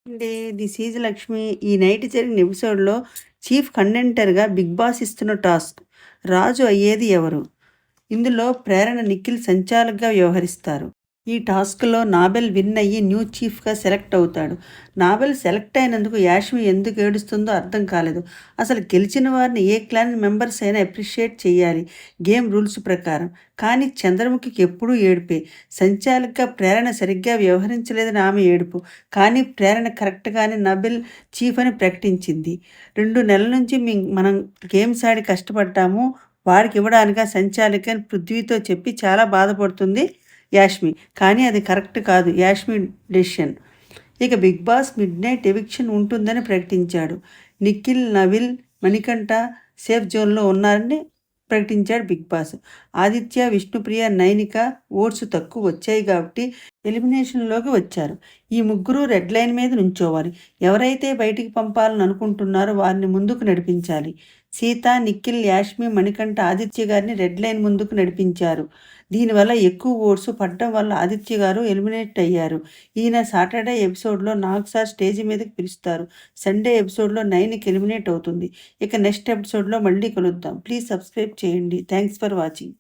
అండి. This is Lakshmi. ఈ night జరిగిన ఎపిసోడ్‌లో చీఫ్ కంటెంటర్‌గా 'బిగ్ బాస్' ఇస్తున్న టాస్క్ రాజు అయ్యేది ఎవరు? ఇందులో ప్రేరణ నిఖిల్ సంచాలకుగా వ్యవహరిస్తారు. ఈ టాస్క్‌లో నాబెల్ విన్ అయ్యి న్యూ చీఫ్‌గా సెలెక్ట్ అవుతాడు. నాబెల్ సెలెక్ట్ అయినందుకు యాష్మి ఎందుకు ఏడుస్తుందో అర్థం కాలేదు. అసలు గెలిచిన వారిని ఏ క్లాన్ మెంబర్స్ అయినా అప్రిషియేట్ చేయాలి గేమ్ రూల్స్ ప్రకారం. కానీ చంద్రముఖికి ఎప్పుడూ ఏడుపే. సంచాలకుగా ప్రేరణ సరిగ్గా వ్యవహరించలేదని ఆమె ఏడుపు. కానీ ప్రేరణ కరెక్ట్‌గానే నాబెల్ చీఫ్ అని ప్రకటించింది. 2 నెలల నుంచి మనం గేమ్స్ ఆడి కష్టపడ్డాము. వాడికి ఇవ్వడానికా సంచాలకి అని పృథ్వీతో చెప్పి చాలా బాధపడుతుంది యాష్మి. కానీ అది కరెక్ట్ కాదు యాష్మి డెసిషన్. ఇక 'బిగ్ బాస్' మిడ్‌నైట్ ఎవిక్షన్ ఉంటుందని ప్రకటించాడు. నిఖిల్, నవిల్, మణికంఠ సేఫ్ జోన్‌లో ఉన్నారని ప్రకటించాడు 'Bigg Boss'. Aditya, Vishnupriya, Nainika votes తక్కువ వచ్చాయి కాబట్టి ఎలిమినేషన్‌లోకి వచ్చారు. ఈ ముగ్గురు రెడ్ లైన్ మీద నుంచోవాలి. ఎవరైతే బయటికి పంపాలని అనుకుంటున్నారో వారిని ముందుకు నడిపించాలి. సీత, నిఖిల్, యాష్మి, మణికంఠ, ఆదిత్య గారిని రెడ్ లైన్ ముందుకు నడిపించారు. దీనివల్ల ఎక్కువ ఓట్స్ పడడం వల్ల ఆదిత్య గారు ఎలిమినేట్ అయ్యారు. ఈయన సాటర్డే ఎపిసోడ్‌లో 4 సార్లు స్టేజ్ మీదకి పిలుస్తారు. సండే ఎపిసోడ్‌లో నైన్‌కి ఎలిమినేట్ అవుతుంది. ఇక నెక్స్ట్ ఎపిసోడ్‌లో మళ్ళీ కలుద్దాం. ప్లీజ్ సబ్స్క్రైబ్ చేయండి. Thanks for watching.